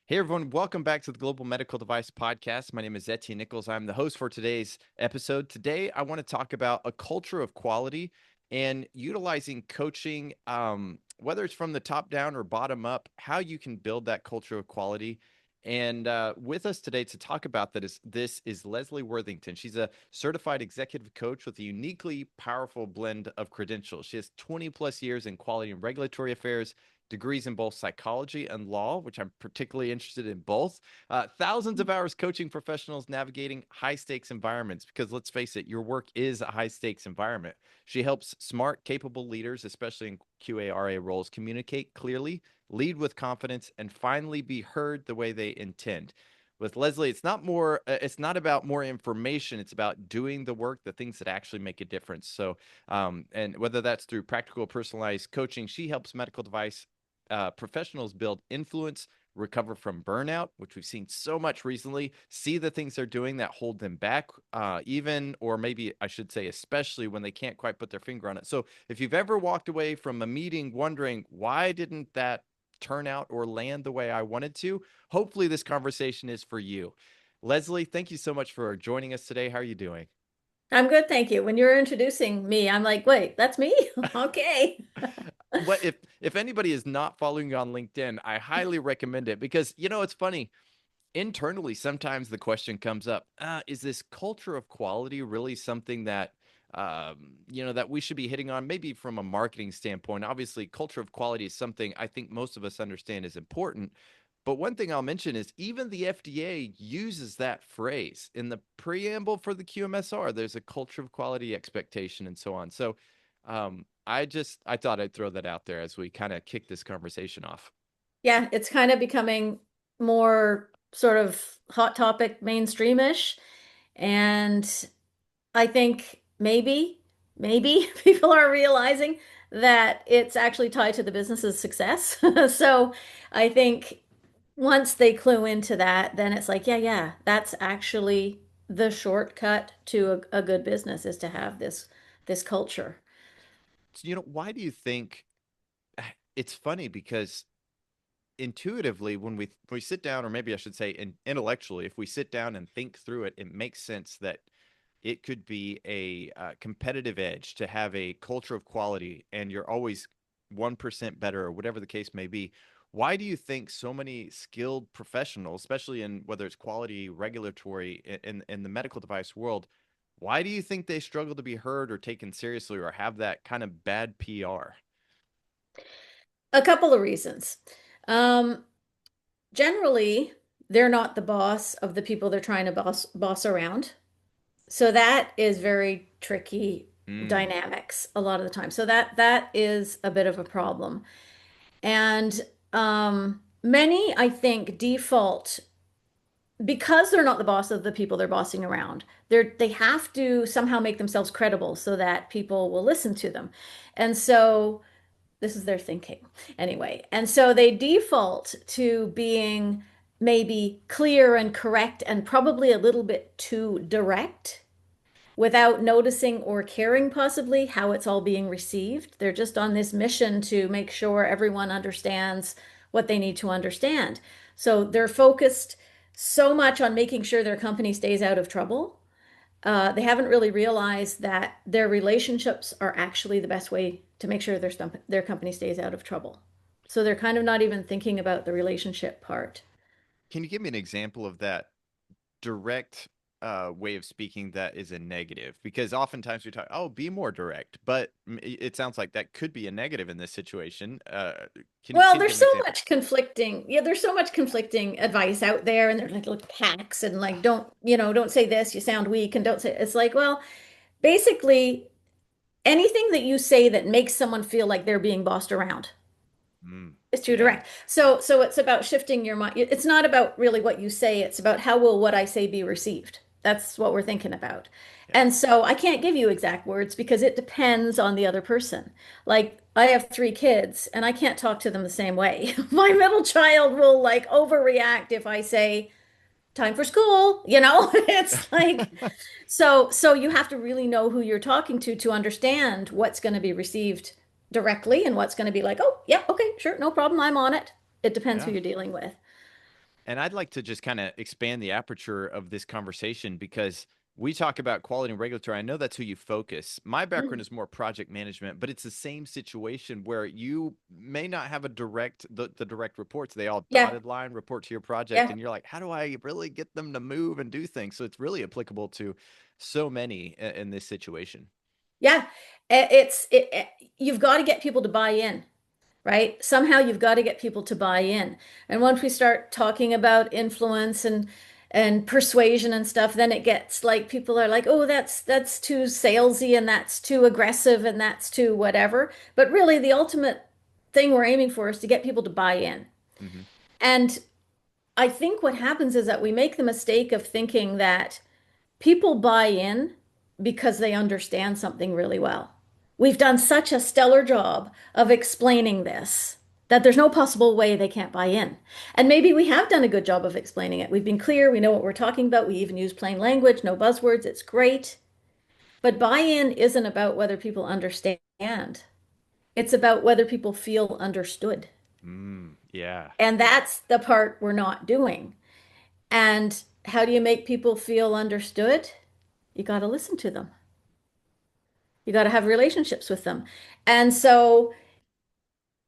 Hey everyone, welcome back to the Global Medical Device Podcast. My name is Etienne Nichols. I'm the host for today's episode. Today, I want to talk about a culture of quality and utilizing coaching, whether it's from the top down or bottom up, how you can build that culture of quality. And with us today to talk about that is this is Lesley Worthington. She's a certified executive coach with a uniquely powerful blend of credentials. She has 20 plus years in quality and regulatory affairs, degrees in both psychology and law, which I'm particularly interested in both. Thousands of hours coaching professionals navigating high stakes environments, because let's face it, your work is a high stakes environment. She helps smart, capable leaders, especially in QARA roles, communicate clearly, lead with confidence, and finally be heard the way they intend. With Lesley, it's not about more information. It's about doing the work, the things that actually make a difference. So, and whether that's through practical personalized coaching, she helps medical device professionals build influence, recover from burnout, which we've seen so much recently, see the things they're doing that hold them back, even, or maybe I should say, especially when they can't quite put their finger on it. So if you've ever walked away from a meeting wondering, why didn't that turn out or land the way I wanted to? Hopefully, this conversation is for you. Lesley, thank you so much for joining us today. How are you doing? I'm good, thank you. When you're introducing me, I'm like, wait, that's me? Okay. What if anybody is not following you on LinkedIn, I highly recommend it because it's funny. Internally, sometimes the question comes up: is this culture of quality really something that that we should be hitting on? Maybe from a marketing standpoint. Obviously, culture of quality is something I think most of us understand is important. But one thing I'll mention is even the FDA uses that phrase in the preamble for the QMSR. There's a culture of quality expectation and so on. So I thought I'd throw that out there as we kind of kick this conversation off. Yeah, it's kind of becoming more sort of hot topic, mainstreamish. And I think maybe people are realizing that it's actually tied to the business's success. So I think once they clue into that, then it's like, yeah, that's actually the shortcut to a good business is to have this culture. So, why do you think it's funny because intuitively when we sit down, or maybe I should say intellectually, if we sit down and think through it, it makes sense that it could be a competitive edge to have a culture of quality and you're always 1% better or whatever the case may be. Why do you think so many skilled professionals, especially in whether it's quality regulatory in the medical device world, why do you think they struggle to be heard or taken seriously or have that kind of bad PR? A couple of reasons. Um, Generally, they're not the boss of the people they're trying to boss around. So that is very tricky Mm. dynamics a lot of the time. So that is a bit of a problem. And many, I think, default because they're not the boss of the people they're bossing around. They have to somehow make themselves credible so that people will listen to them. And so this is their thinking anyway. And so they default to being maybe clear and correct and probably a little bit too direct without noticing or caring possibly how it's all being received. They're just on this mission to make sure everyone understands what they need to understand. So they're focused so much on making sure their company stays out of trouble. They haven't really realized that their relationships are actually the best way to make sure their company stays out of trouble. So they're kind of not even thinking about the relationship part. Can you give me an example of that direct way of speaking that is a negative? Because oftentimes we talk, oh, be more direct, but it sounds like that could be a negative in this situation. Can you Well, can you there's give an so example? much conflicting, yeah, there's so much conflicting advice out there, and there's like little hacks and like, don't say this, you sound weak, and don't say, it's like, well, basically anything that you say that makes someone feel like they're being bossed around Mm, is too yeah, direct. So it's about shifting your mind. It's not about really what you say, it's about how will what I say be received. That's what we're thinking about. yeah. And so I can't give you exact words because it depends on the other person. Like I have three kids and I can't talk to them the same way. My middle child will like overreact if I say time for school, It's like so you have to really know who you're talking to understand what's going to be received directly and what's going to be like, oh, yeah, okay, sure, no problem, I'm on it. It depends who Yeah. you're dealing with. And I'd like to just kind of expand the aperture of this conversation because we talk about quality and regulatory. I know that's who you focus. My background Mm, is more project management, but it's the same situation where you may not have a the direct reports. They all yeah, dotted line report to your project, yeah, and you're like, how do I really get them to move and do things? So it's really applicable to so many in this situation. yeah. You've got to get people to buy in, right? Somehow you've got to get people to buy in. And once we start talking about influence and persuasion and stuff, then it gets like people are like, "Oh, that's too salesy and that's too aggressive and that's too whatever." But really the ultimate thing we're aiming for is to get people to buy in. Hmm. And I think what happens is that we make the mistake of thinking that people buy in because they understand something really well. We've done such a stellar job of explaining this that there's no possible way they can't buy in. And maybe we have done a good job of explaining it. We've been clear, we know what we're talking about, we even use plain language, no buzzwords, it's great. But buy-in isn't about whether people understand. It's about whether people feel understood. Yeah. And that's the part we're not doing. And how do you make people feel understood? You got to listen to them. You got to have relationships with them. And so,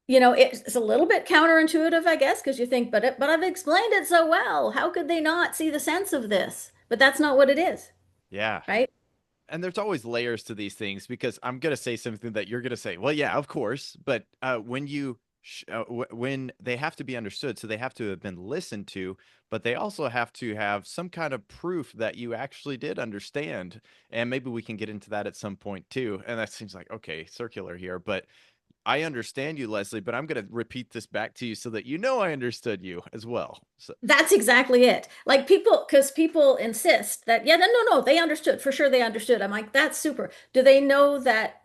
it's a little bit counterintuitive, I guess, because you think, but I've explained it so well. How could they not see the sense of this? But that's not what it is, Yeah. right? And there's always layers to these things because I'm going to say something that you're going to say, well, yeah, of course. But when they have to be understood, so they have to have been listened to, but they also have to have some kind of proof that you actually did understand. And maybe we can get into that at some point too. And that seems like, okay, circular here, but I understand you, Lesley, but I'm going to repeat this back to you so that you know I understood you as well. So, That's exactly it. Like because people insist that, yeah, no, they understood. For sure they understood. I'm like, that's super. Do they know that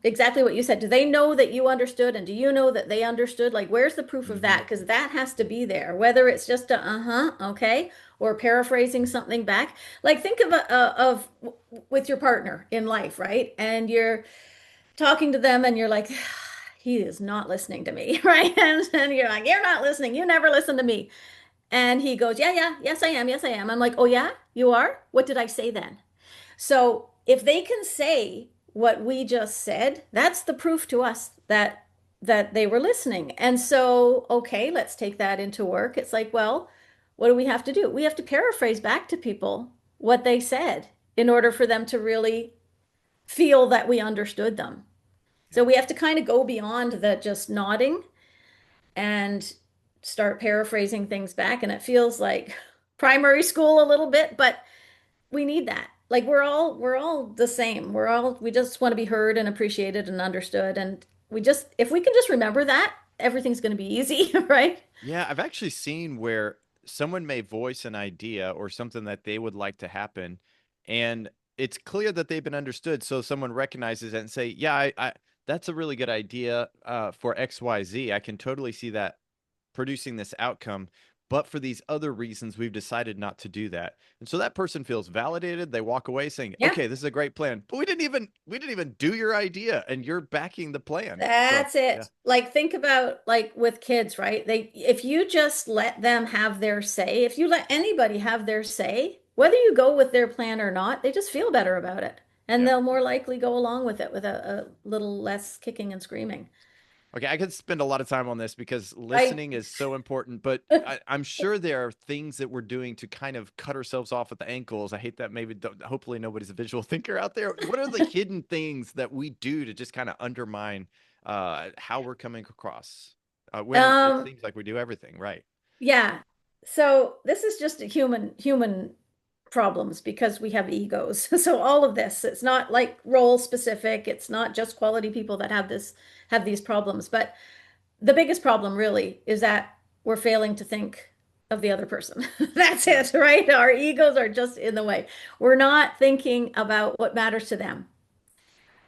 exactly what you said? Do they know that you understood? And do you know that they understood? Like, where's the proof of mhm. that? Because that has to be there, whether it's just a uh-huh, okay, or paraphrasing something back. Like, think of with your partner in life, right? And you're talking to them and you're like, he is not listening to me, right? And you're like, you're not listening. You never listen to me. And he goes, yeah, yeah, yes, I am. Yes, I am. I'm like, oh, yeah, you are? What did I say then? So if they can say what we just said, that's the proof to us that they were listening. And so, okay, let's take that into work. It's like, well, what do we have to do? We have to paraphrase back to people what they said in order for them to really feel that we understood them. So we have to kind of go beyond the just nodding and start paraphrasing things back. And it feels like primary school a little bit, but we need that. Like we're all the same. We just want to be heard and appreciated and understood. And if we can just remember that, everything's going to be easy, right? Yeah, I've actually seen where someone may voice an idea or something that they would like to happen, and it's clear that they've been understood. So someone recognizes it and say, "Yeah, that's a really good idea for X, Y, Z. I can totally see that producing this outcome, but for these other reasons, we've decided not to do that." And so that person feels validated. They walk away saying, Yeah. "Okay, this is a great plan, but we didn't even do your idea, and you're backing the plan." So That's yeah, it. Like think about like with kids, right? If you just let them have their say, if you let anybody have their say, whether you go with their plan or not, they just feel better about it. And yeah. they'll more likely go along with it with a little less kicking and screaming. Okay, I could spend a lot of time on this because Right? listening is so important, but I'm sure there are things that we're doing to kind of cut ourselves off at the ankles. I hate that maybe, hopefully, nobody's a visual thinker out there. What are the hidden things that we do to just kind of undermine how we're coming across when it Um, seems like we do everything right? yeah. So this is just a human problems because we have egos. So all of this, it's not like role specific. It's not just quality people that have these problems, but the biggest problem really is that we're failing to think of the other person. That's Yeah. it, right? Our egos are just in the way. We're not thinking about what matters to them,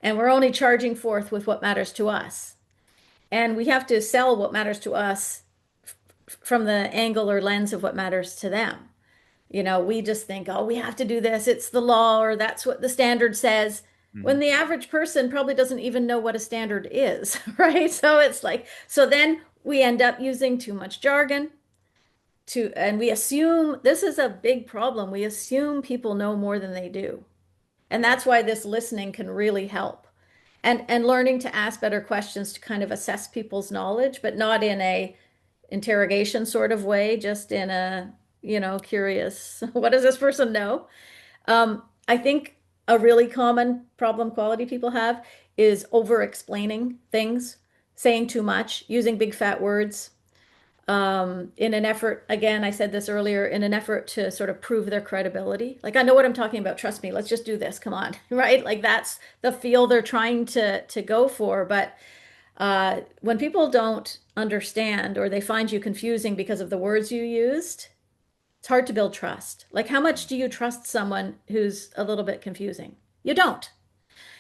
and we're only charging forth with what matters to us. And we have to sell what matters to us from the angle or lens of what matters to them. We just think, oh, we have to do this. It's the law, or that's what the standard says. When Hmm. the average person probably doesn't even know what a standard is, right? So it's like, so then we end up using too much jargon. and we assume this is a big problem. We assume people know more than they do. And Yeah. that's why this listening can really help. And learning to ask better questions to kind of assess people's knowledge, but not in a interrogation sort of way, just in a, curious, what does this person know? I think a really common problem quality people have is over explaining things, saying too much, using big fat words, in an effort, again, I said this earlier, in an effort to sort of prove their credibility. Like, I know what I'm talking about. Trust me. Let's just do this. Come on. Right? Like that's the feel they're trying to go for. But when people don't understand or they find you confusing because of the words you used, it's hard to build trust. Like, how much do you trust someone who's a little bit confusing? You don't.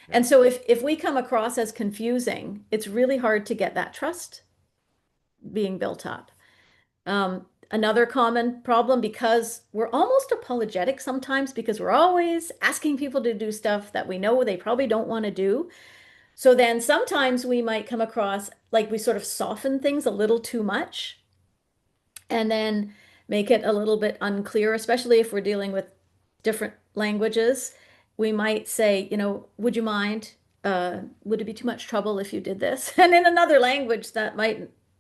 Yeah. And so if we come across as confusing, it's really hard to get that trust being built up. Another common problem, because we're almost apologetic sometimes because we're always asking people to do stuff that we know they probably don't want to do. So then sometimes we might come across like we sort of soften things a little too much and then make it a little bit unclear, especially if we're dealing with different languages. We might say, would you mind? Would it be too much trouble if you did this? And in another language,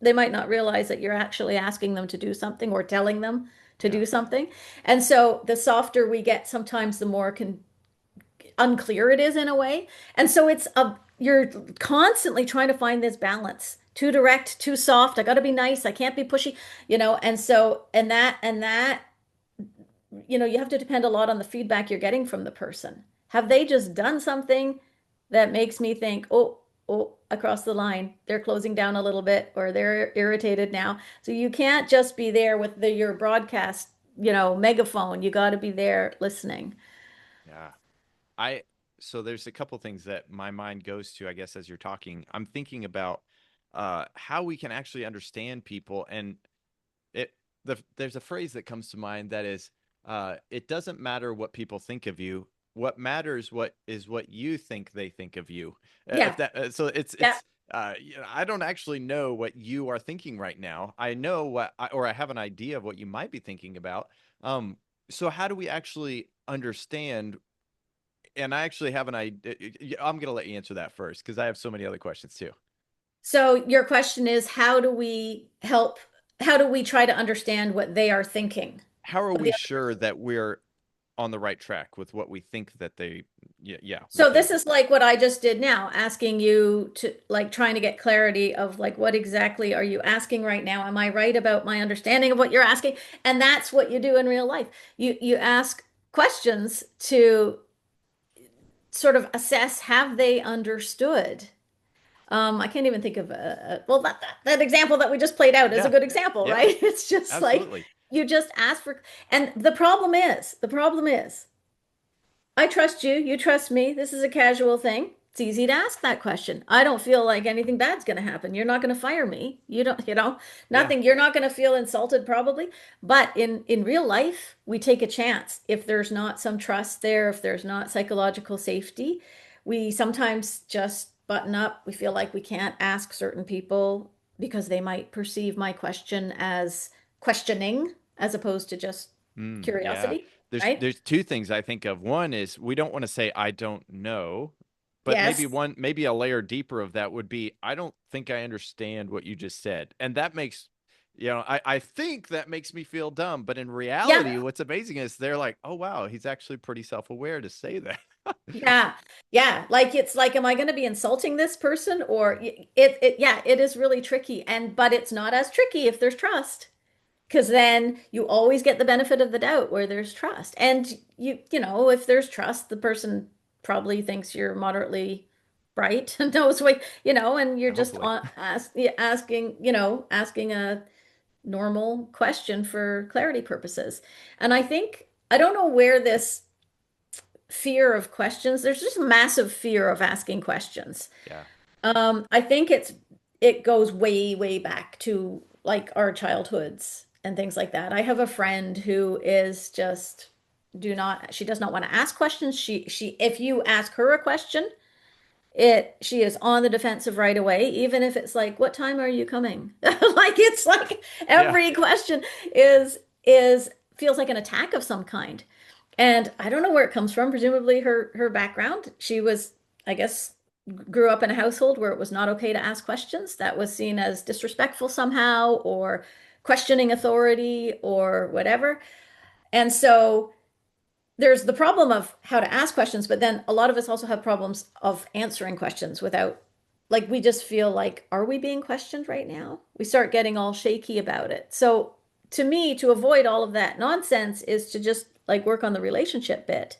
they might not realize that you're actually asking them to do something or telling them to Yeah. do something. And so the softer we get, sometimes the more unclear it is in a way. And so you're constantly trying to find this balance. Too direct, too soft. I got to be nice. I can't be pushy, and so and that you have to depend a lot on the feedback you're getting from the person. Have they just done something that makes me think, oh, across the line, they're closing down a little bit or they're irritated now. So you can't just be there with your broadcast, megaphone. You got to be there listening. Yeah. I so there's a couple things that my mind goes to, I guess, as you're talking. I'm thinking about how we can actually understand people, and there's a phrase that comes to mind that is, it doesn't matter what people think of you. What matters what you think they think of you. If Yeah. that so Yeah. I don't actually know what you are thinking right now. I know or I have an idea of what you might be thinking about. Um, so how do we actually understand? And I actually have an idea. I'm going to let you answer that first because I have so many other questions too. So your question is, how do we help? How do we try to understand what they are thinking? How are What we the other sure person- that we're on the right track with what we think that yeah, what So they're this doing? is like what I just did now, asking you to like trying to get clarity of like what exactly are you asking right now? Am I right about my understanding of what you're asking? And that's what you do in real life. You ask questions to sort of assess have they understood. I can't even think of well that example that we just played out is a Yeah. good example, Yeah, right? It's just like absolutely. you just ask for, and the problem is, I trust you, you trust me. This is a casual thing. It's easy to ask that question. I don't feel like anything bad's going to happen. You're not going to fire me. You don't, Yeah. nothing. You're not going to feel insulted probably. But in real life, we take a chance. If there's not some trust there, if there's not psychological safety, we sometimes just button up. We feel like we can't ask certain people because they might perceive my question as questioning as opposed to just Yeah. curiosity, There's right? there's two things I think of. One is we don't want to say I don't know, but Yes. maybe a layer deeper of that would be I don't think I understand what you just said. And that makes I think that makes me feel dumb, but in reality, Yeah. what's amazing is they're like, "Oh wow, he's actually pretty self-aware to say that." Yeah. Yeah. Like it's like, am I going to be insulting this person? Or yeah, it is really tricky. But it's not as tricky if there's trust. Because then you always get the benefit of the doubt where there's trust. And if there's trust, the person probably thinks you're moderately bright and knows what, and you're just Hopefully. asking a normal question for clarity purposes. And I don't know where this fear of questions. There's just a massive fear of asking questions. Yeah. I think it goes way, way back to like our childhoods and things like that. I have a friend who is she does not want to ask questions. She if you ask her a question, She is on the defensive right away, even if it's like, what time are you coming? Like it's like Yeah. every question is feels like an attack of some kind. And I don't know where it comes from. Presumably her background. She was, I guess, grew up in a household where it was not okay to ask questions. That was seen as disrespectful somehow or questioning authority or whatever. And so there's the problem of how to ask questions, but then a lot of us also have problems of answering questions without, like, we just feel like, are we being questioned right now? We start getting all shaky about it. So to me, to avoid all of that nonsense is to just like work on the relationship bit.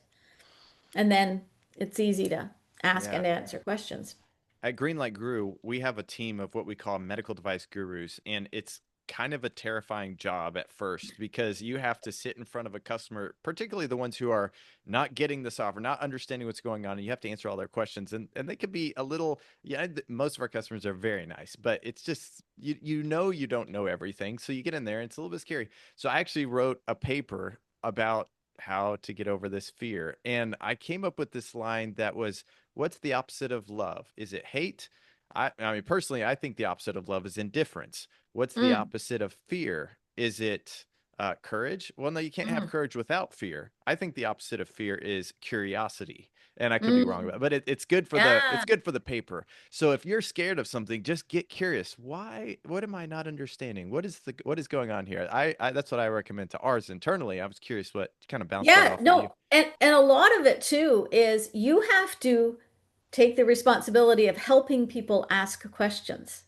And then it's easy to ask Yeah. and answer questions. At Greenlight Guru, we have a team of what we call medical device gurus, and it's kind of a terrifying job at first because you have to sit in front of a customer, particularly the ones who are not getting the software, not understanding what's going on, and you have to answer all their questions. And they could be a little, yeah, most of our customers are very nice, but it's just you know you don't know everything. So you get in there and it's a little bit scary. So I actually wrote a paper about how to get over this fear. And I came up with this line that was, what's the opposite of love? Is it hate? I mean, personally, I think the opposite of love is indifference. What's the Mm, opposite of fear? Is it courage? Well, no, you can't have mm, courage without fear. I think the opposite of fear is curiosity, and I could be wrong mm. about it, but it's good for the Yeah. it's good for the paper. So if you're scared of something, just get curious. Why? What am I not understanding? What is going on here? I that's what I recommend to ours internally. I was curious what kind of bounced that Yeah, off of you. no, and a lot of it too is you have to take the responsibility of helping people ask questions.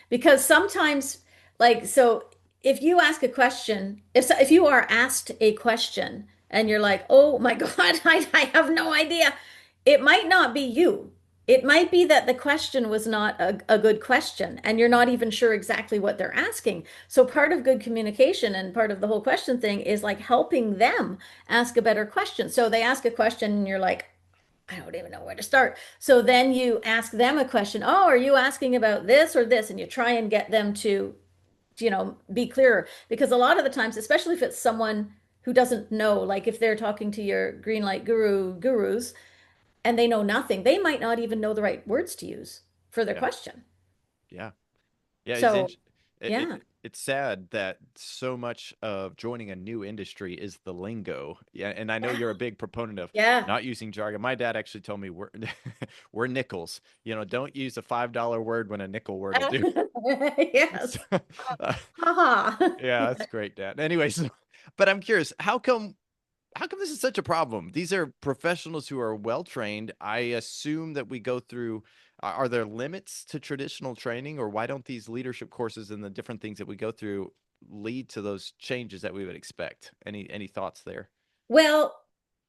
Because sometimes, like, so if you ask a question, if you are asked a question and you're like, oh my God, I have no idea, it might not be you. It might be that the question was not a good question and you're not even sure exactly what they're asking. So part of good communication and part of the whole question thing is like helping them ask a better question. So they ask a question and you're like, I don't even know where to start. So then you ask them a question. Oh, are you asking about this or this? And you try and get them to, be clearer. Because a lot of the times, especially if it's someone who doesn't know, like if they're talking to your green light gurus and they know nothing, they might not even know the right words to use for their Yeah, question. yeah. Yeah, So, yeah. it's sad that so much of joining a new industry is the lingo. Yeah, and I know Yeah. you're a big proponent of Yeah. not using jargon. My dad actually told me we're we're nickels. You know, don't use a $5 word when a nickel word will do. So, Yes. uh, Haha. yeah, that's great, Dad. Anyways, but I'm curious, how come this is such a problem? These are professionals who are well trained. I assume that we go through. Are there limits to traditional training, or why don't these leadership courses and the different things that we go through lead to those changes that we would expect? Any thoughts there? Well,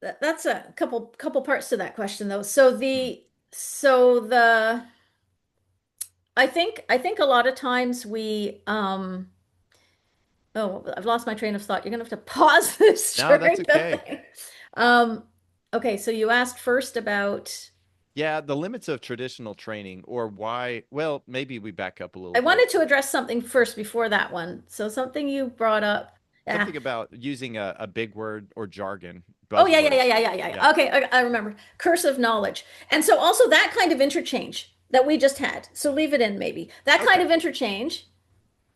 that's a couple parts to that question though. Hmm. So the I think a lot of times we oh, I've lost my train of thought. You're gonna have to pause this No, that's during the okay. thing. Um okay, so you asked first about Yeah, the limits of traditional training, or why? Well, maybe we back up a little I bit. wanted to address something first before that one. So something you brought up. Yeah. Something about using a big word or jargon, Oh yeah, yeah, yeah, buzzwords. yeah, yeah, yeah, Yeah. yeah. Okay, I remember. Cursive knowledge. And so also that kind of interchange that we just had. So leave it in maybe. That kind Okay. of interchange,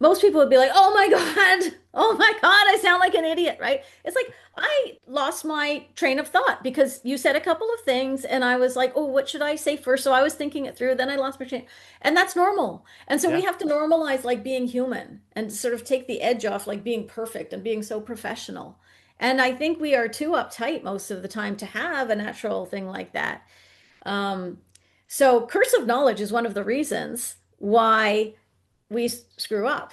most people would be like, "Oh my God. Oh my God, I sound like an idiot," right? It's like I lost my train of thought because you said a couple of things and I was like, "Oh, what should I say first?" So I was thinking it through, then I lost my train. And that's normal. And so we Yeah. have to normalize like being human and sort of take the edge off like being perfect and being so professional. And I think we are too uptight most of the time to have a natural thing like that. Um, so cursive knowledge is one of the reasons why we screw up.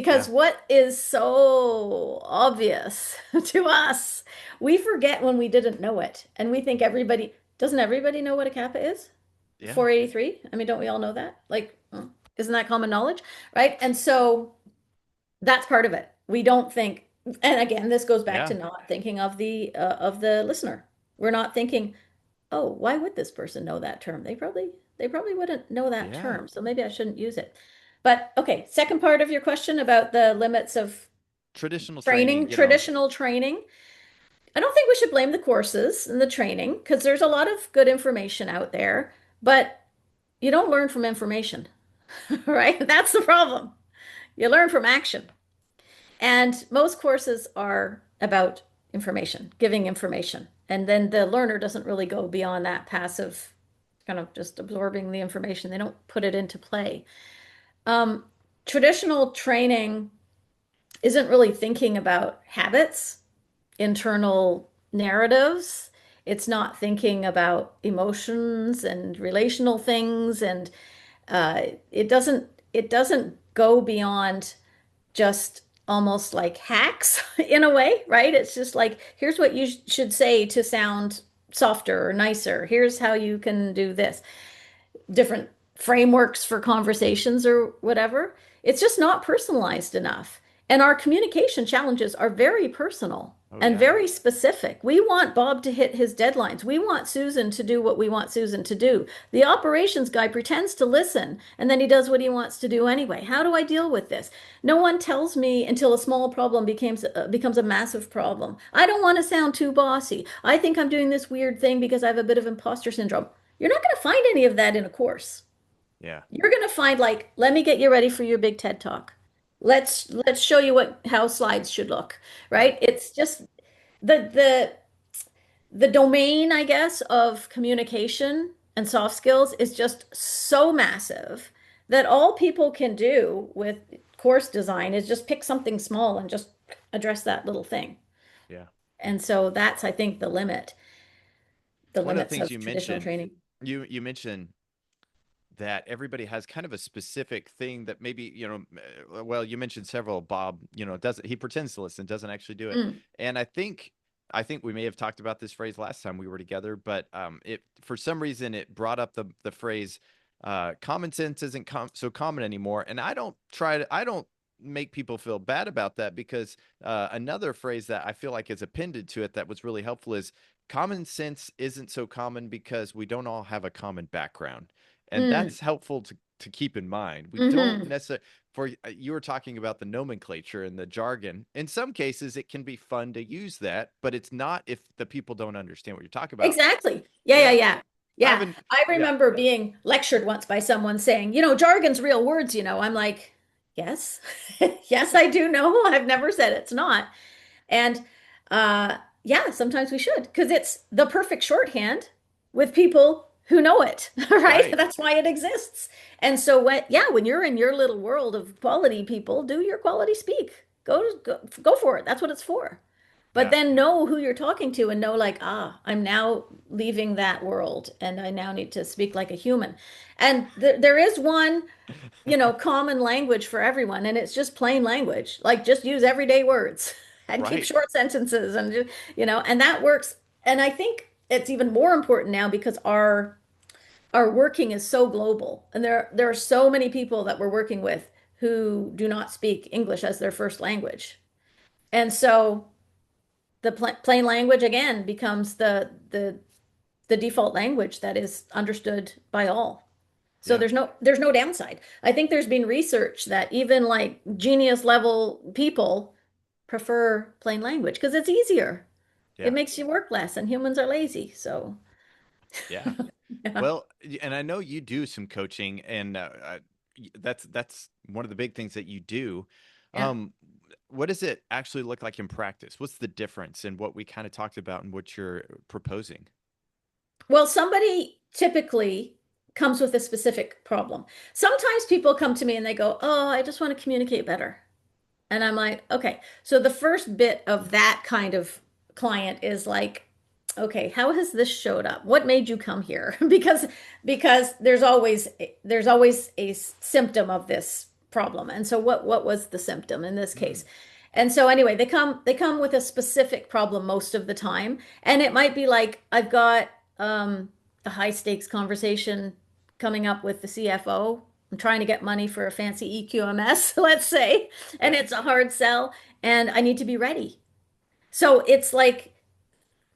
Yeah. Because what is so obvious to us, we forget when we didn't know it. And we think doesn't everybody know what a kappa is? Yeah. 483? I mean, don't we all know that? Like, isn't that common knowledge? Right? And so that's part of it. We don't think, and again, this goes back to Yeah. not thinking of the listener. We're not thinking, oh, why would this person know that term? They probably wouldn't know that Yeah. term, so maybe I shouldn't use it. But okay, second part of your question about the limits of Traditional training, training, traditional training. I don't think we should blame the courses and the training because there's a lot of good information out there. but you don't learn from information, right? That's the problem. You learn from action. And most courses are about information, giving information. And then the learner doesn't really go beyond that passive kind of just absorbing the information. They don't put it into play. Um, Traditional training isn't really thinking about habits, internal narratives. It's not thinking about emotions and relational things, and it doesn't go beyond just almost like hacks in a way, right? It's just like, here's what you should say to sound softer or nicer. Here's how you can do this. Different frameworks for conversations or whatever. It's just not personalized enough. And our communication challenges are very personal Oh and yeah. very specific. We want Bob to hit his deadlines. We want Susan to do what we want Susan to do. The operations guy pretends to listen and then he does what he wants to do anyway. How do I deal with this? No one tells me until a small problem becomes a massive problem. I don't want to sound too bossy. I think I'm doing this weird thing because I have a bit of imposter syndrome. You're not going to find any of that in a course. Yeah. You're going to find like, let me get you ready for your big TED talk. Let's show you what how slides should look, Right. right? It's just the the domain, I guess, of communication and soft skills is just so massive that all people can do with course design is just pick something small and just address that little thing. Yeah. And so that's, I think, the One of the limits things of you traditional mentioned, training. you mentioned that everybody has kind of a specific thing that maybe, well, you mentioned several. Bob, doesn't, he pretends to listen, doesn't actually do it. Mm, And I think we may have talked about this phrase last time we were together, but it, for some reason, it brought up the phrase, common sense isn't so common anymore. And I don't make people feel bad about that, because another phrase that I feel like is appended to it that was really helpful is, common sense isn't so common because we don't all have a common background. And mm, that's helpful to keep in mind. We don't hmm. necessarily, for you were talking about the nomenclature and the jargon. In some cases, it can be fun to use that, but it's not if the people don't understand what you're talking about. Exactly. Yeah, yeah, Yeah. yeah. I Yeah. haven't, I yeah, remember being lectured once by someone saying, jargon's real words, you know. I'm like, yes. Yes, I do know. I've never said it's not. And yeah, sometimes we should, because it's the perfect shorthand with people who know it, right? right. That's why it exists. And so when you're in your little world of quality people, do your quality speak. Go for it. That's what it's for. But Yeah. then know who you're talking to and know like, I'm now leaving that world and I now need to speak like a human. And there is one, common language for everyone, and it's just plain language. Like just use everyday words and keep Right. short sentences and and that works. And I think it's even more important now because our working is so global, and there are so many people that we're working with who do not speak English as their first language. And so the plain language again becomes the default language that is understood by all. So Yeah. there's no downside. I think there's been research that even like genius level people prefer plain language because it's easier. It Yeah. makes you work less, and humans are lazy. So Yeah. yeah, Well, and I know you do some coaching, and that's one of the big things that you do. yeah. Um, what does it actually look like in practice? What's the difference in what we kind of talked about and what you're proposing? Well, somebody typically comes with a specific problem. Sometimes people come to me and they go, "Oh, I just want to communicate better." And I'm like, okay. So the first bit of that kind of client is like, okay, how has this showed up? What made you come here? Because there's always a symptom of this problem. And so what was the symptom in this Mm, case? And so anyway, they come with a specific problem most of the time. And it might be like, I've got a high stakes conversation coming up with the CFO. I'm trying to get money for a fancy EQMS, let's say, and okay. it's a hard sell, and I need to be ready. So it's like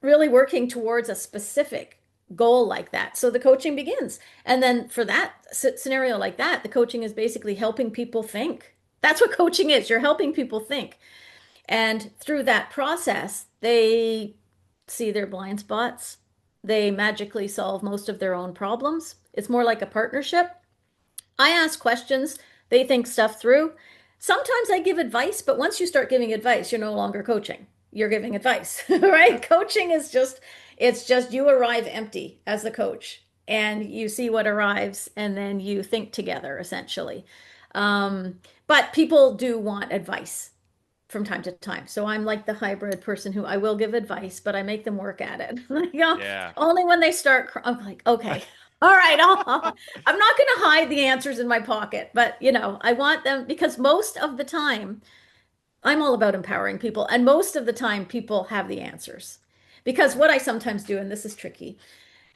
really working towards a specific goal like that. So the coaching begins. And then for that scenario like that, the coaching is basically helping people think. That's what coaching is. You're helping people think. And through that process, they see their blind spots. they magically solve most of their own problems. It's more like a partnership. I ask questions, they think stuff through. Sometimes I give advice, but once you start giving advice, you're no longer coaching. You're giving advice, Yeah. right? Coaching is just, it's just you arrive empty as the coach and you see what arrives and then you think together essentially. But people do want advice from time to time. So I'm like the hybrid person who I will give advice, but I make them work at it. Yeah. Only when they start, I'm like, okay, all right, I'm not going to hide the answers in my pocket, but I want them because most of the time, I'm all about empowering people, and most of the time, people have the answers. Because what I sometimes do, and this is tricky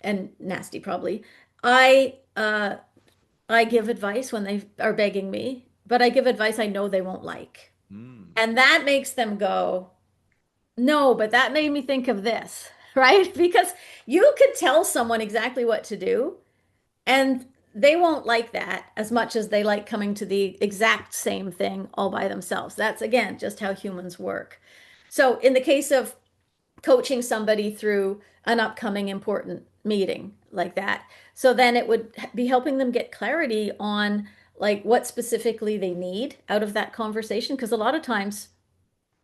and nasty probably, I uh, I give advice when they are begging me, but I give advice I know they won't like. Mm. And that makes them go, no, but that made me think of this, right? Because you could tell someone exactly what to do, and they won't like that as much as they like coming to the exact same thing all by themselves. That's again just how humans work. So, in the case of coaching somebody through an upcoming important meeting like that, so then it would be helping them get clarity on like what specifically they need out of that conversation. Because a lot of times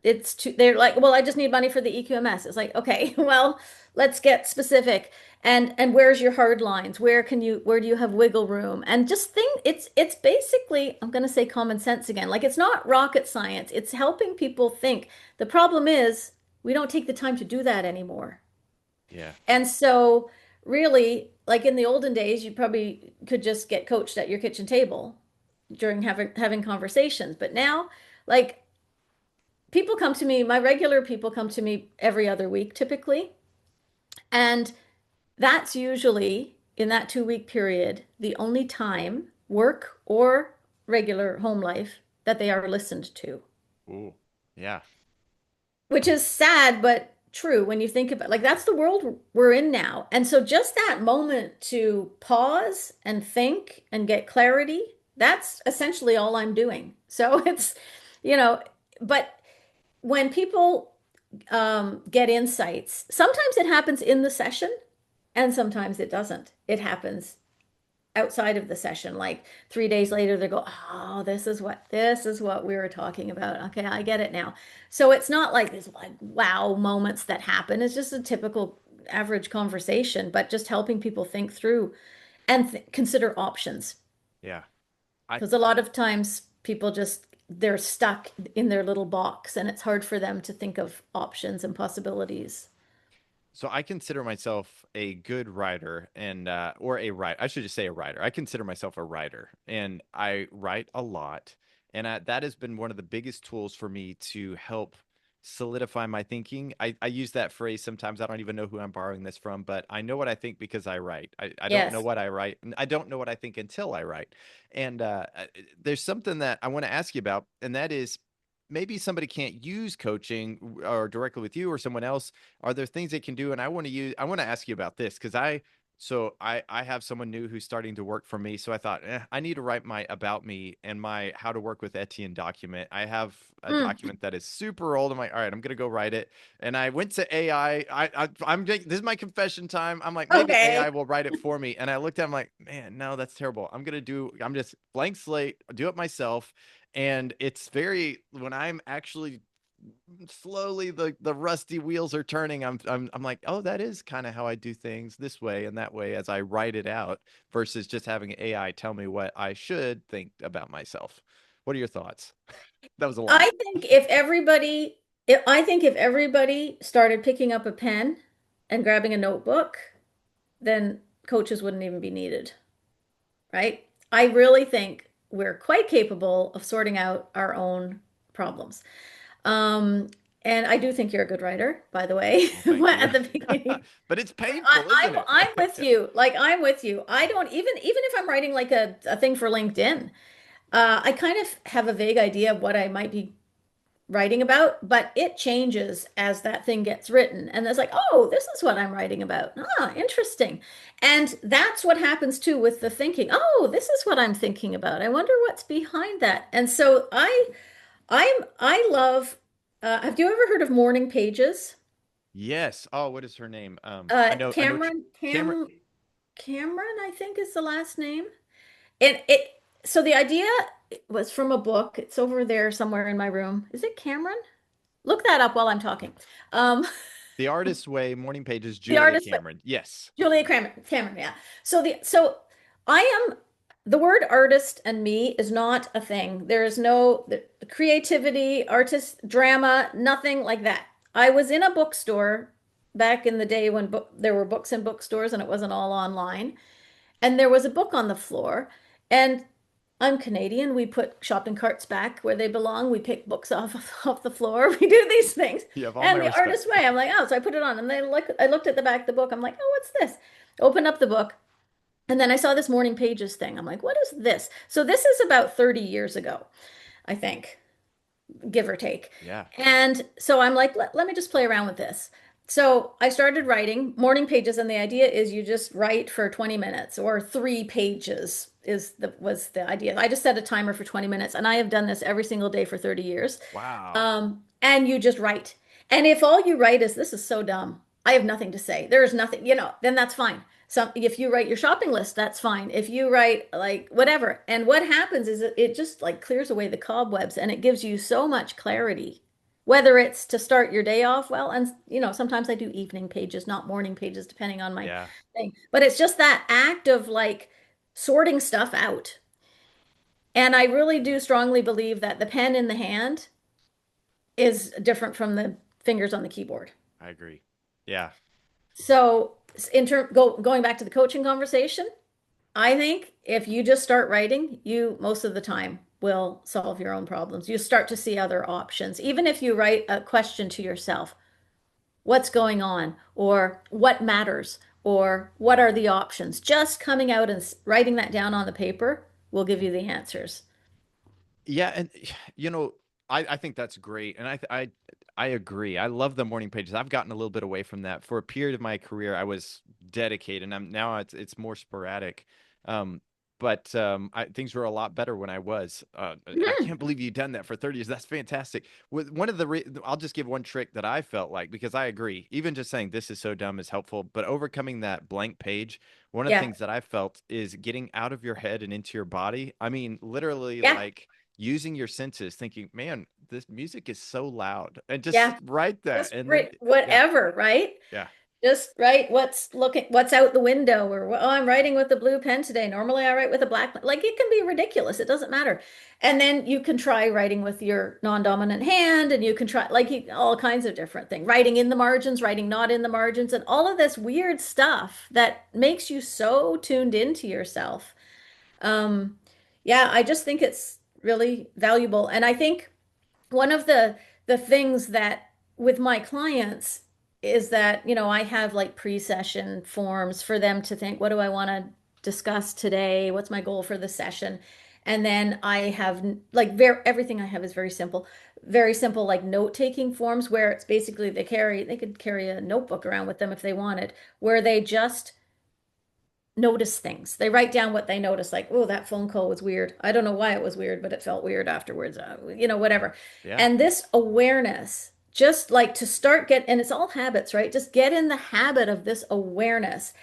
it's too, they're like, well, I just need money for the EQMS. It's like, okay, well, let's get specific. And where's your hard lines? Where do you have wiggle room? And just think, it's basically, I'm going to say common sense again. Like it's not rocket science. It's helping people think. The problem is we don't take the time to do that anymore. Yeah. And so really, like in the olden days, you probably could just get coached at your kitchen table during having conversations. But now, like people come to me, my regular people come to me every other week typically. And that's usually in that 2 week period, the only time, work or regular home life, that they are listened to, Ooh. Yeah. which is sad, but true when you think about like that's the world we're in now. And so just that moment to pause and think and get clarity, that's essentially all I'm doing. So it's, you know, but when people get insights. Sometimes it happens in the session, and sometimes it doesn't. It happens outside of the session. Like 3 days later, they go, "Oh, this is what we were talking about. Okay, I get it now." So it's not like these like wow moments that happen. It's just a typical average conversation, but just helping people think through and consider options. Yeah. I Because a lot of times people just they're stuck in their little box and it's hard for them to think of options and possibilities. So I consider myself a good writer and or a writer. I should just say a writer. I consider myself a writer and I write a lot. And that has been one of the biggest tools for me to help solidify my thinking. I use that phrase sometimes. I don't even know who I'm borrowing this from, but I know what I think because I write. I don't know Yes. what I write. I don't know what I think until I write. And there's something that I want to ask you about, and that is maybe somebody can't use coaching or directly with you or someone else. Are there things they can do? And I want to ask you about this because I have someone new who's starting to work for me. So I thought, I need to write my about me and my how to work with Etienne document. I have a Mm, document that is super old. I'm like, all right, I'm gonna go write it. And I went to AI. This is my confession time. I'm like, maybe AI okay. will write it for me. And I looked at, it, I'm like, man, no, that's terrible. I'm just blank slate, do it myself. And it's very when I'm actually slowly the rusty wheels are turning. I'm like, oh, that is kind of how I do things this way and that way as I write it out versus just having AI tell me what I should think about myself. What are your thoughts? That was a lot. I think if everybody started picking up a pen and grabbing a notebook, then coaches wouldn't even be needed, right? I really think we're quite capable of sorting out our own problems. Um, and I do think you're a good writer, by the way, Well, thank you. at the beginning. But it's But painful, isn't I'm it? with you. Like I'm with you. I don't even if I'm writing like a thing for LinkedIn, I kind of have a vague idea of what I might be writing about, but it changes as that thing gets written. And it's like, oh, this is what I'm writing about. Ah, interesting. And that's what happens too with the thinking. Oh, this is what I'm thinking about. I wonder what's behind that. And so I love, have you ever heard of morning pages? Yes. Oh, what is her name? I know Cameron, Cameron. Cameron, I think is the last name. It so the idea was from a book. It's over there somewhere in my room. Is it Cameron? Look that up while I'm talking. Um, The Artist's Way, Morning Pages, the Julia artist, Cameron. Yes. Julia Cameron, yeah. So I am the word artist and me is not a thing. There is no creativity, artist, drama, nothing like that. I was in a bookstore back in the day when there were books in bookstores and it wasn't all online. And there was a book on the floor. And I'm Canadian. We put shopping carts back where they belong. We pick books off the floor. We do these things. You have all my And the respect. artist way, I'm like, oh, so I put it on. And I looked at the back of the book. I'm like, oh, what's this? Open up the book. And then I saw this Morning Pages thing. I'm like, what is this? So this is about 30 years ago, I think, give or take. Yeah. And so I'm like, let me just play around with this. So I started writing Morning Pages, and the idea is you just write for 20 minutes or 3 pages was the idea. I just set a timer for 20 minutes, and I have done this every single day for 30 years. Wow. And you just write. And if all you write is this is so dumb, I have nothing to say. There is nothing, then that's fine. So if you write your shopping list, that's fine. If you write like whatever. And what happens is it just like clears away the cobwebs and it gives you so much clarity. Whether it's to start your day off well, and sometimes I do evening pages, not morning pages, depending on my Yeah. thing. But it's just that act of like sorting stuff out. And I really do strongly believe that the pen in the hand is different from the fingers on the keyboard. I agree. Yeah. So going back to the coaching conversation, I think if you just start writing, you most of the time will solve your own problems. You start to see other options. Even if you write a question to yourself, what's going on, or what matters, or what are the options? Just coming out and writing that down on the paper will give you the answers. Yeah, and you know, I think that's great, and I agree. I love the morning pages. I've gotten a little bit away from that for a period of my career. I was dedicated, and I'm now it's more sporadic. Um, things were a lot better when I was. I Mhm. can't believe you've done that for 30 years. That's fantastic. With one of the, I'll just give one trick that I felt like because I agree. Even just saying this is so dumb is helpful, but overcoming that blank page. One of the Yeah. things that I felt is getting out of your head and into your body. I mean, literally, Yeah. like using your senses, thinking, man, this music is so loud, and just Yeah. write that. Just And then, write yeah, whatever, right? yeah, Just write what's out the window, or oh, I'm writing with a blue pen today. Normally I write with a black pen. Like it can be ridiculous. It doesn't matter. And then you can try writing with your non-dominant hand, and you can try all kinds of different things. Writing in the margins, writing not in the margins, and all of this weird stuff that makes you so tuned into yourself. Um, yeah, I just think it's really valuable. And I think one of the things that with my clients is that, I have like pre-session forms for them to think, what do I want to discuss today? What's my goal for the session? And then I have like everything I have is very simple, like note-taking forms where it's basically they could carry a notebook around with them if they wanted, where they just notice things. They write down what they notice, like, oh, that phone call was weird. I don't know why it was weird, but it felt weird afterwards, whatever. yeah. And this awareness, just like to and it's all habits, right? Just get in the habit of this awareness.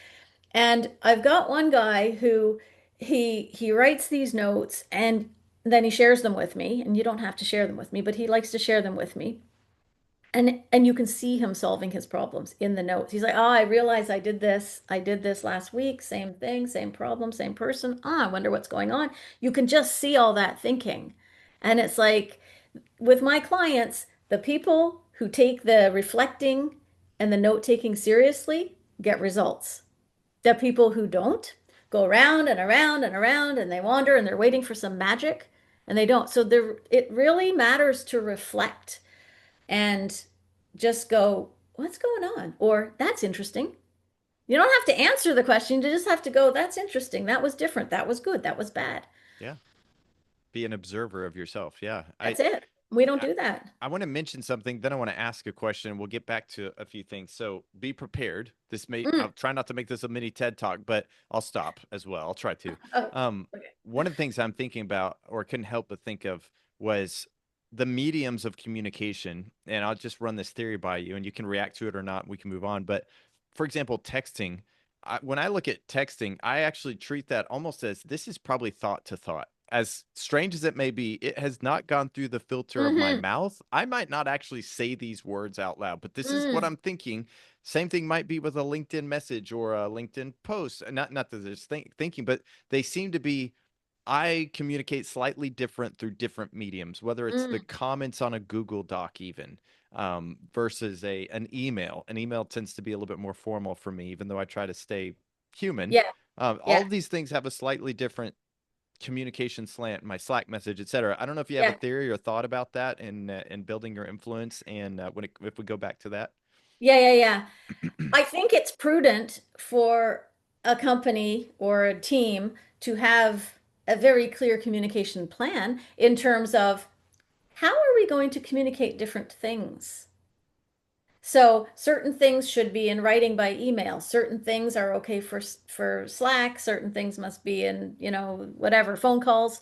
And I've got one guy who he writes these notes and then he shares them with me. And you don't have to share them with me, but he likes to share them with me. And you can see him solving his problems in the notes. He's like, oh, I realize I did this. I did this last week. Same thing, same problem, same person. I wonder what's going on. You can just see all that thinking. And it's like with my clients, the people who take the reflecting and the note taking seriously get results. The people who don't go around and around and around and they wander and they're waiting for some magic and they don't. So it really matters to reflect and just go, what's going on? Or that's interesting. You don't have to answer the question. You just have to go, that's interesting. That was different. That was good. That was bad. Yeah. Be an observer of yourself. Yeah. That's it. We don't I, do that. I want to mention something, then I want to ask a question. We'll get back to a few things. So be prepared. Mm. I'll try not to make this a mini TED talk, but I'll stop as well. I'll try to. Oh, Um, okay. One of the things I'm thinking about or couldn't help but think of was the mediums of communication, and I'll just run this theory by you, and you can react to it or not. We can move on. But for example, texting. When I look at texting, I actually treat that almost as this is probably thought to thought. As strange as it may be, it has not gone through the filter of my Mm-hmm. mouth. I might not actually say these words out loud, but this is what Mm, I'm thinking. Same thing might be with a LinkedIn message or a LinkedIn post. Not that there's thinking, but they seem to be I communicate slightly different through different mediums, whether it's the mm. comments on a Google Doc, even versus a an email. An email tends to be a little bit more formal for me, even though I try to stay human. Yeah, All yeah, of these things have a slightly different communication slant, my Slack message, etc. I don't know if you have a yeah, theory or thought about that in building your influence, and if we go back to that. yeah, yeah, yeah. I think it's prudent for a company or a team to have a very clear communication plan in terms of how are we going to communicate different things? So certain things should be in writing by email. Certain things are okay for Slack. Certain things must be in, whatever, phone calls.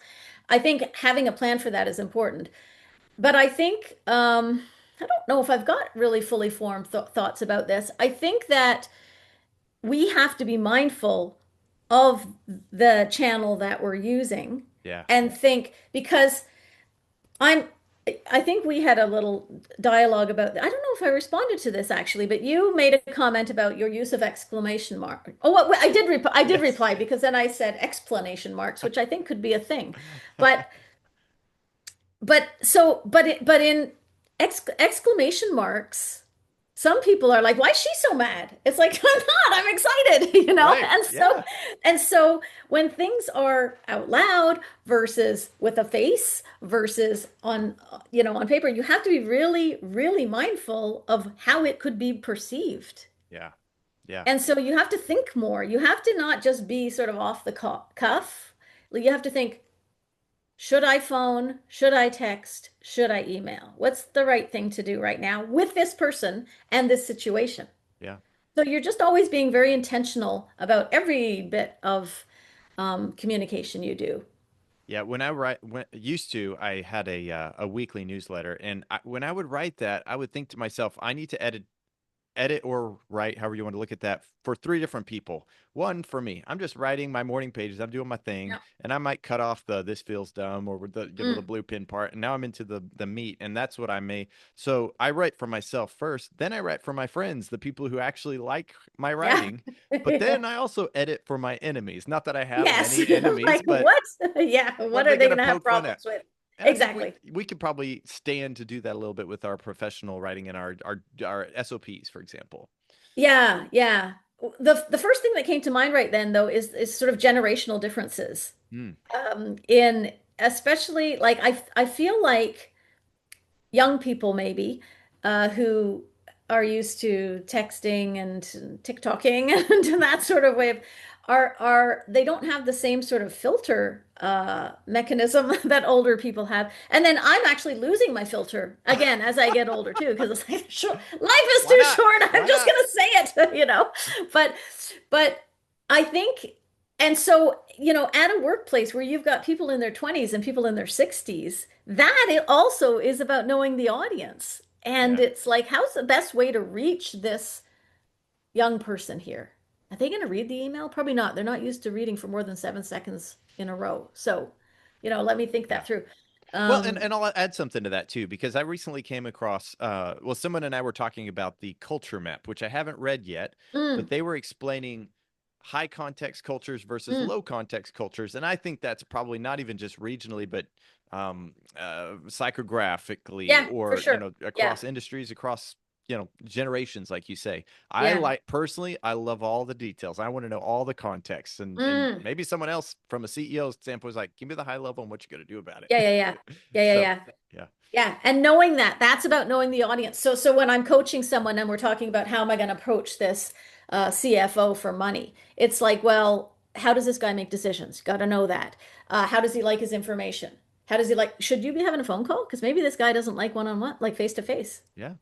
I think having a plan for that is important. But I think I don't know if I've got really fully formed thoughts about this. I think that we have to be mindful of the channel that we're using Yeah. and think because I'm I think we had a little dialogue about I don't know if I responded to this actually, but you made a comment about your use of exclamation mark. Oh, I did Yes. reply because then I said explanation marks, which I think could be a thing. But but in exclamation marks, some people are like, why is she so mad? It's like, I'm not, I'm excited, Right. And Yeah. so when things are out loud versus with a face versus on paper, you have to be really, really mindful of how it could be perceived. Yeah. Yeah. And so you have to think more. You have to not just be sort of off the cuff. You have to think, should I phone? Should I text? Should I email? What's the right thing to do right now with this person and this situation? Yeah. So you're just always being very intentional about every bit of communication you do. Yeah, when used to, I had a weekly newsletter, and when I would write that, I would think to myself, I need to edit or write, however you want to look at that, for three different people. One for me, I'm just writing my morning pages, I'm doing my thing, Yeah. and I might cut off the this feels dumb or with the Mm. blue pin part, and now I'm into the meat, and that's what I may. So I write for myself first, then I write for my friends, the people who actually like my Yeah. writing. But then I also edit for my enemies. Not that I have Yes. many enemies, Like but what? Yeah. what What are are they they going to going to have poke fun at? problems with? And I think Exactly. we could probably stand to do that a little bit with our professional writing and our SOPs, for example. Yeah. Yeah. The first thing that came to mind right then, though, is sort of generational differences. Hmm. In especially like I feel like young people maybe who are used to texting and TikToking and that sort of way of are they don't have the same sort of filter mechanism that older people have. And then I'm actually losing my filter again as I get older too, because it's like life is Why too not? short. I'm Why just not? gonna say it. But but I think and so, at a workplace where you've got people in their 20s and people in their 60s, that it also is about knowing the audience. And Yeah. it's like, how's the best way to reach this young person here? Are they going to read the email? Probably not. They're not used to reading for more than 7 seconds in a row. So, let me think Yeah. that through. Well, and, Um, and I'll add something to that too, because I recently came across, well, someone and I were talking about the culture map, which I haven't read yet, but mm, they were explaining high context cultures versus mm. low context cultures. And I think that's probably not even just regionally, but psychographically Yeah, for or, sure. Yeah, across industries, across, generations, like you say. yeah. Personally, I love all the details. I want to know all the context. And Mm. maybe someone else from a CEO standpoint is like, give me the high level and what you're going to do about Yeah, it. yeah, yeah. Yeah, yeah, So, yeah. yeah. Yeah, and knowing that's about knowing the audience. So when I'm coaching someone and we're talking about how am I going to approach this CFO for money, it's like, well, how does this guy make decisions? Got to know that. How does he like his information? How does he like? Should you be having a phone call? Because maybe this guy doesn't like one-on-one, like face to face. Yeah.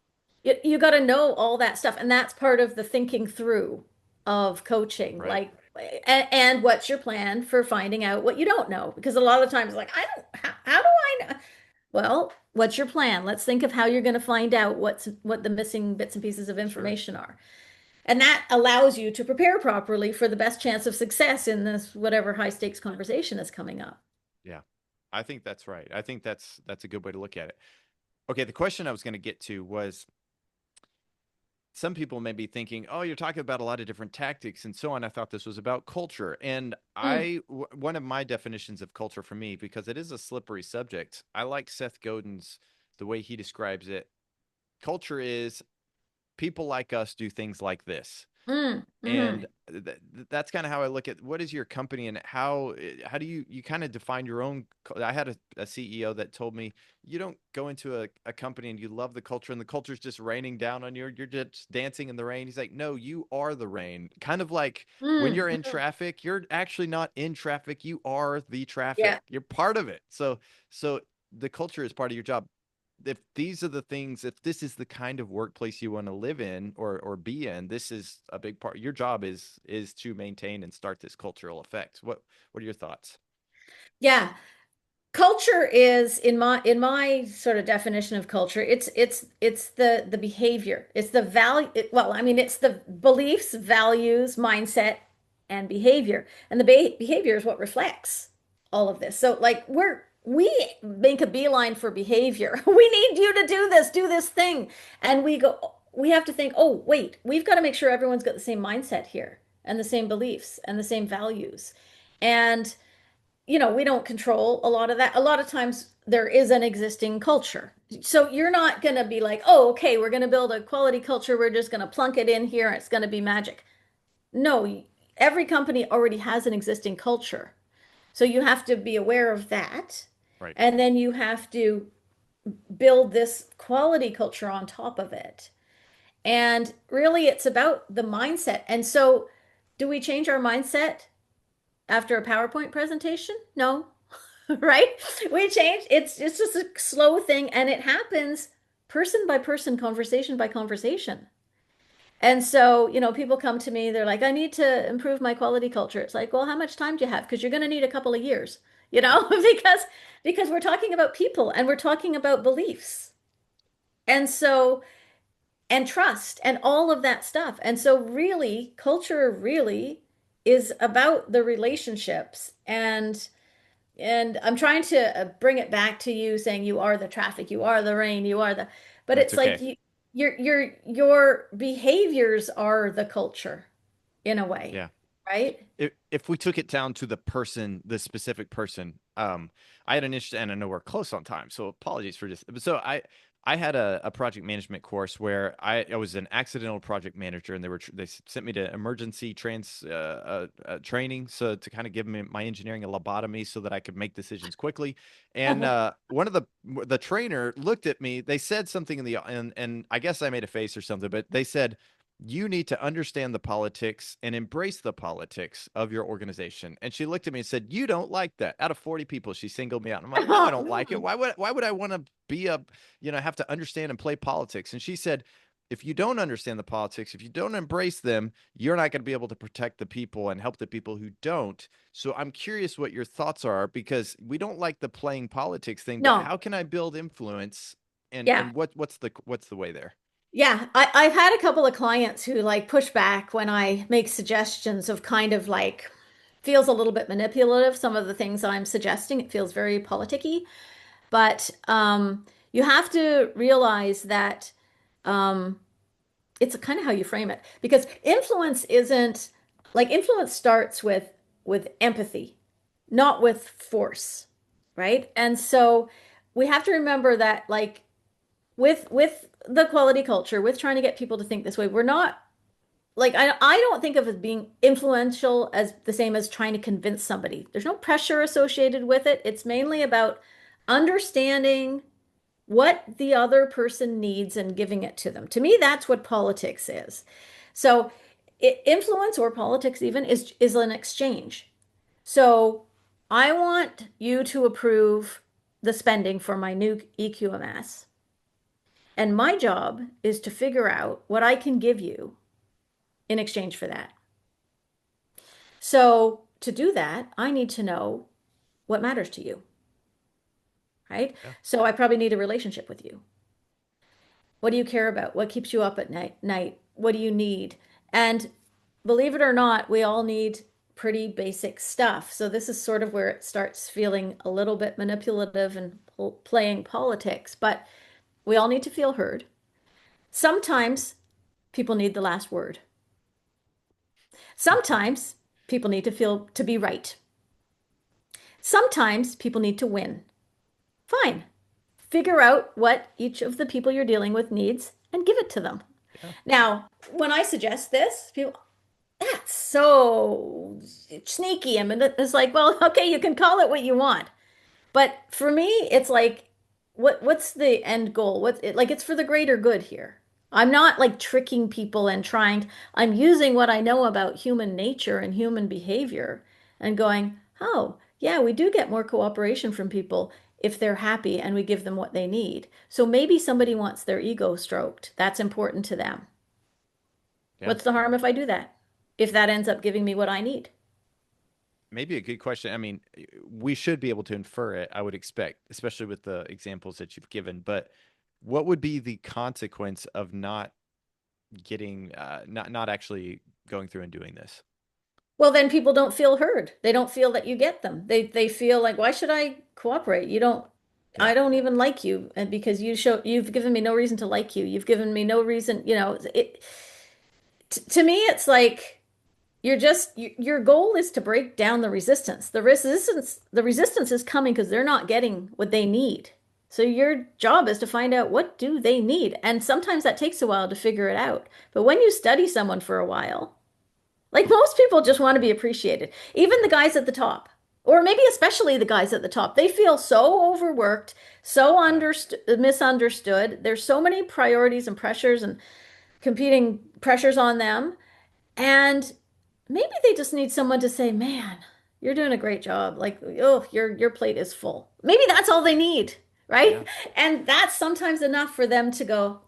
You got to know all that stuff, and that's part of the thinking through of coaching. Right. Like, and what's your plan for finding out what you don't know? Because a lot of times, like, I don't. How do I know? Well, what's your plan? Let's think of how you're going to find out what the missing bits and pieces of Sure. information are. And that allows you to prepare properly for the best chance of success in this whatever high stakes conversation is coming up. Yeah. I think that's right. I think that's a good way to look at it. Okay, the question I was going to get to was some people may be thinking, "Oh, you're talking about a lot of different tactics and so on." I thought this was about culture. And Mm, one of my definitions of culture for me, because it is a slippery subject, I like Seth Godin's the way he describes it. Culture is people like us do things like this. And mhm, that's kind of how I look at what is your company and how do you kind of define your own. I had a CEO that told me you don't go into a company and you love the culture and the culture's just raining down on you. You're just dancing in the rain. He's like, no, you are the rain. Kind of like when you're in mhm. traffic, you're actually not in traffic. You are the Yeah. traffic. You're part of it. So the culture is part of your job. If these are the things, if this is the kind of workplace you want to live in or be in, this is a big part. Your job is to maintain and start this cultural effect. What are your thoughts? Yeah. Culture is in my sort of definition of culture, it's the behavior. It's the value, well, I mean, it's the beliefs, values, mindset, and behavior. And the behavior is what reflects all of this. So like we make a beeline for behavior. We need you to do this thing. And we have to think, oh, wait, we've got to make sure everyone's got the same mindset here and the same beliefs and the same values. And we don't control a lot of that. A lot of times there is an existing culture. So you're not going to be like, oh, okay, we're going to build a quality culture. We're just going to plunk it in here and it's going to be magic. No, every company already has an existing culture. So you have to be aware of that. Right. And then you have to build this quality culture on top of it. And really, it's about the mindset. And so, do we change our mindset after a PowerPoint presentation? No, right? We change. It's just a slow thing, and it happens person by person, conversation by conversation. And so, people come to me, they're like, I need to improve my quality culture. It's like, well, how much time do you have? Because you're going to need a couple of years, Right. because we're talking about people and we're talking about beliefs. And so, and trust and all of that stuff. And so really, culture really is about the relationships and I'm trying to bring it back to you saying you are the traffic, you are the rain, but That's it's like okay. your behaviors are the culture in a way, Yeah. right? If we took it down to the person, the specific person, I had an issue, and I know we're close on time, so apologies for this. So I had a project management course where I was an accidental project manager, and they sent me to emergency training, so to kind of give me my engineering a lobotomy so that I could make decisions quickly. And one of the trainer looked at me. They said something and I guess I made a face or something, but they said you need to understand the politics and embrace the politics of your organization. And she looked at me and said, you don't like that. Out of 40 people, she singled me out. I'm like, no, I don't like it. Why would I want to have to understand and play politics? And she said, if you don't understand the politics, if you don't embrace them, you're not going to be able to protect the people and help the people who don't. So I'm curious what your thoughts are because we don't like the playing politics thing, but No, how can I build influence and yeah. and what's the way there? Yeah, I've had a couple of clients who like push back when I make suggestions of kind of like feels a little bit manipulative. Some of the things I'm suggesting, it feels very politicky, but you have to realize that um, it's kind of how you frame it because influence isn't like influence starts with empathy, not with force, right? And so we have to remember that like with the quality culture, with trying to get people to think this way, we're not like I don't think of it being influential as the same as trying to convince somebody. There's no pressure associated with it. It's mainly about understanding what the other person needs and giving it to them. To me, that's what politics is. So, influence or politics even is an exchange. So, I want you to approve the spending for my new EQMS. And my job is to figure out what I can give you in exchange for that. So to do that, I need to know what matters to you. right? Yeah. So I probably need a relationship with you. What do you care about? What keeps you up at night? What do you need? And believe it or not, we all need pretty basic stuff. So this is sort of where it starts feeling a little bit manipulative and playing politics, but we all need to feel heard. Sometimes people need the last word. Sometimes people need to feel to be right. Sometimes people need to win. Fine. Figure out what each of the people you're dealing with needs and give it to them. Yeah. Now, when I suggest this, people, that's so sneaky. I mean, it's like, well, okay, you can call it what you want. But for me, it's like, what's the end goal? What's it like? It's for the greater good here. I'm not like tricking people and I'm using what I know about human nature and human behavior and going, oh, yeah, we do get more cooperation from people if they're happy and we give them what they need. So maybe somebody wants their ego stroked. That's important to them. Yeah. What's the harm if I do that? If that ends up giving me what I need? Maybe a good question. I mean, we should be able to infer it, I would expect, especially with the examples that you've given. But what would be the consequence of not getting, not actually going through and doing this? Well, then people don't feel heard. They don't feel that you get them. They feel like, why should I cooperate? You don't, Yeah. I don't even like you, and because you've given me no reason to like you. You've given me no reason, to me it's like your goal is to break down the resistance. The resistance is coming because they're not getting what they need. So your job is to find out what do they need. And sometimes that takes a while to figure it out. But when you study someone for a while, like most people just want to be appreciated. Even the guys at the top, or maybe especially the guys at the top, they feel so overworked, so Yeah. misunderstood. There's so many priorities and pressures and competing pressures on them. And maybe they just need someone to say, "Man, you're doing a great job. Like, oh, your plate is full." Maybe that's all they need, right? Yeah. And that's sometimes enough for them to go,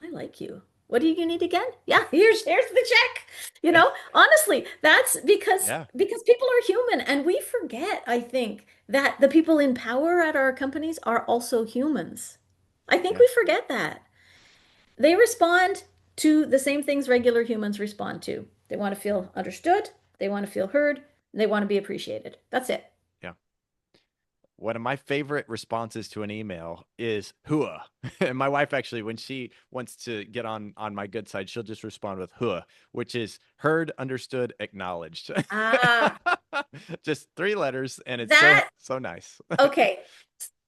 I like you. What do you need again? Yeah, here's the check. Yeah. Honestly, that's because Yeah. people are human and we forget, I think, that the people in power at our companies are also humans. I think Yeah. we forget that. They respond to the same things regular humans respond to. They want to feel understood, they want to feel heard, they want to be appreciated. That's it. Yeah. One of my favorite responses to an email is "hua," and my wife actually, when she wants to get on my good side, she'll just respond with "hua," which is heard, understood, acknowledged. Ah, Just three letters, and it's so that so nice. okay.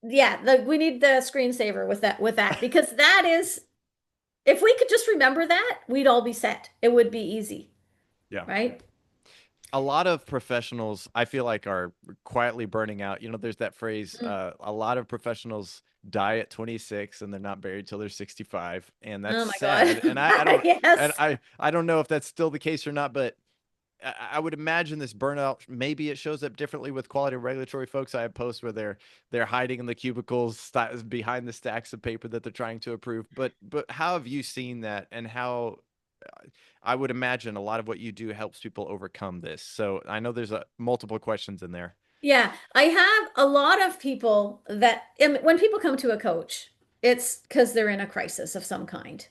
Yeah, we need the screensaver with that because that is if we could just remember that, we'd all be set. It would be easy, Yeah. right? A lot of professionals, I feel like, are quietly burning out. There's that phrase, Mm. a lot of professionals die at 26 and they're not buried till they're 65, and that's Oh my God. sad. And I don't and Yes. I don't know if that's still the case or not, but I would imagine this burnout, maybe it shows up differently with quality and regulatory folks. I have posts where they're hiding in the cubicles behind the stacks of paper that they're trying to approve. But how have you seen that, and how I would imagine a lot of what you do helps people overcome this. So I know there's multiple questions in there. Yeah, I have a lot of people that when people come to a coach, it's because they're in a crisis of some kind.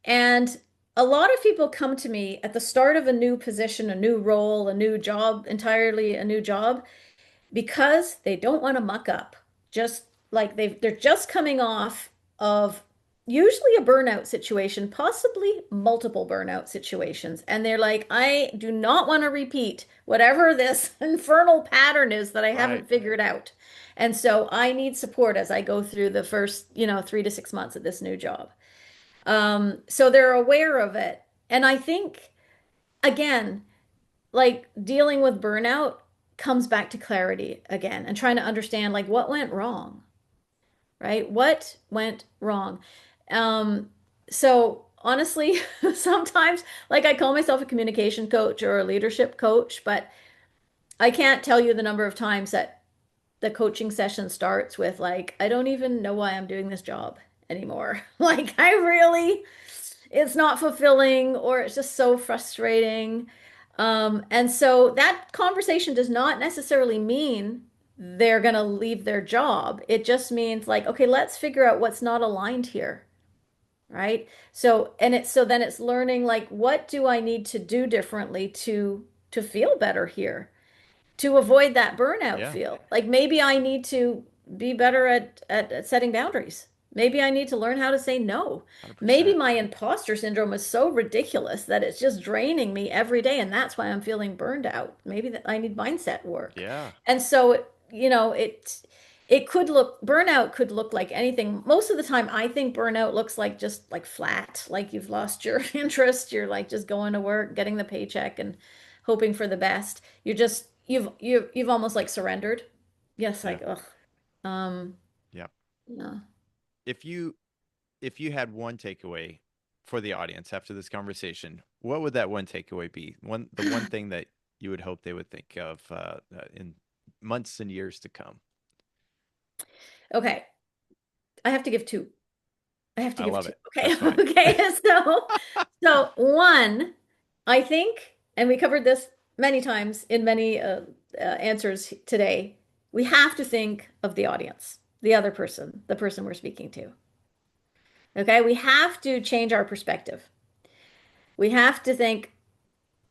And a lot of people come to me at the start of a new position, a new role, a new job, entirely a new job, because they don't want to muck up. Just like they're just coming off of usually a burnout situation, possibly multiple burnout situations. And they're like, I do not want to repeat whatever this infernal pattern is that I Right. haven't figured out. And so I need support as I go through the first, 3 to 6 months of this new job. So they're aware of it. And I think, again, like dealing with burnout comes back to clarity again and trying to understand like what went wrong, right? What went wrong? So honestly, sometimes like I call myself a communication coach or a leadership coach, but I can't tell you the number of times that the coaching session starts with like, I don't even know why I'm doing this job anymore. Like I really it's not fulfilling or it's just so frustrating. And so that conversation does not necessarily mean they're going to leave their job. It just means like, okay, let's figure out what's not aligned here, right? So then it's learning like what do I need to do differently to feel better here? To avoid that burnout Yeah, feel. Like maybe I need to be better at setting boundaries. Maybe I need to learn how to say no. Maybe 100%. my imposter syndrome is so ridiculous that it's just draining me every day, and that's why I'm feeling burned out. Maybe that I need mindset work. Yeah, And so, it could look burnout could look like anything. Most of the time, I think burnout looks like just like flat, like you've lost your interest. You're like just going to work, getting the paycheck, and hoping for the best. You've almost like surrendered. Yes, yeah, like ugh. Um, yeah. no. If you if you had one takeaway for the audience after this conversation, what would that one takeaway be? The one thing that you would hope they would think of in months and years to come. Okay, I have to give two. I have to I give love two. it. Okay. That's fine. Okay. So one, I think, and we covered this many times in many answers today, we have to think of the audience, the other person, the person we're speaking to. Okay. We have to change our perspective. We have to think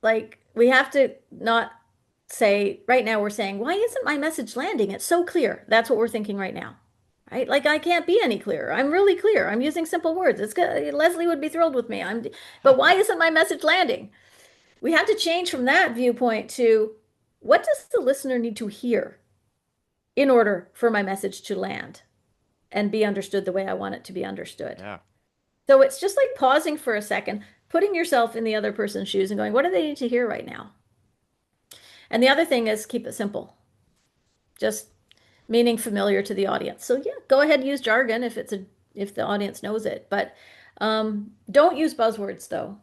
like, we have to not say, right now we're saying, why isn't my message landing? It's so clear. That's what we're thinking right now. Right? Like I can't be any clearer. I'm really clear. I'm using simple words. It's good. Leslie would be thrilled with me. But why isn't my message landing? We have to change from that viewpoint to what does the listener need to hear in order for my message to land and be understood the way I want it to be understood. Yeah. So it's just like pausing for a second, putting yourself in the other person's shoes and going, what do they need to hear right now? And the other thing is keep it simple. Just meaning familiar to the audience. So yeah, go ahead and use jargon if the audience knows it, but don't use buzzwords though.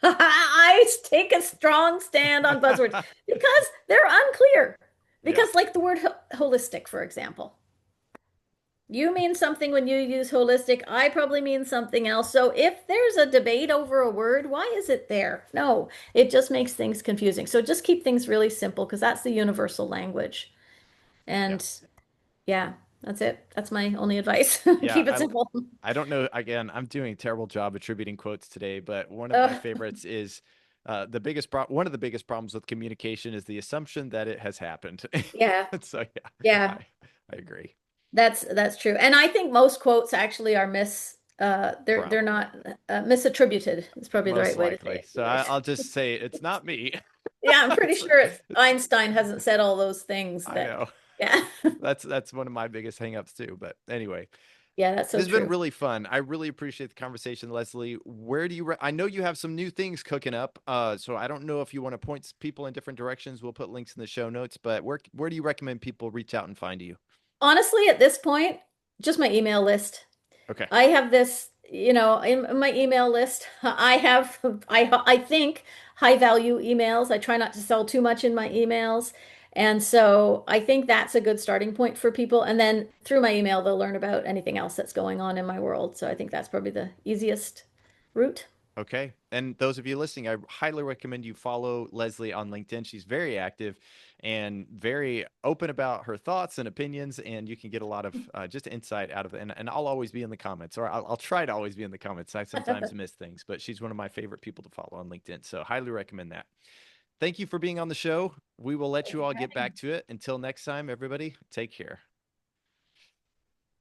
I take a strong stand on buzzwords because they're unclear. Yeah. Because like the word holistic, for example, you mean something when you use holistic. I probably mean something else. So if there's a debate over a word, why is it there? No, it just makes things confusing. So just keep things really simple because that's the universal language. Yeah. And yeah, that's it. That's my only advice. Yeah. Keep it simple. I don't know. Again, I'm doing a terrible job attributing quotes today, but one of my Uh, favorites is one of the biggest problems with communication is the assumption that it has happened. yeah, So yeah, yeah, I agree. that's true. And I think most quotes actually are they're Probably. not misattributed. It's probably the Most right way to say likely. it So in English. I'll just say it's not me. Yeah, I'm pretty It's, sure it's it's Einstein hasn't said all those things I that, know. yeah. That's one of my biggest hangups too. But anyway, Yeah, that's so this has been true. really fun. I really appreciate the conversation, Lesley. Where do you I know you have some new things cooking up. So I don't know if you want to point people in different directions. We'll put links in the show notes, but where do you recommend people reach out and find you? Honestly, at this point, just my email list. Okay. I have this, in my email list, I have, I think high value emails. I try not to sell too much in my emails. And so I think that's a good starting point for people. And then through my email, they'll learn about anything else that's going on in my world. So I think that's probably the easiest route. Okay. And those of you listening, I highly recommend you follow Lesley on LinkedIn. She's very active and very open about her thoughts and opinions, and you can get a lot of just insight out of it. And I'll always be in the comments, or I'll try to always be in the comments. I sometimes miss things, but she's one of my favorite people to follow on LinkedIn. So highly recommend that. Thank you for being on the show. We will let you all get back to it. Until next time, everybody, take care.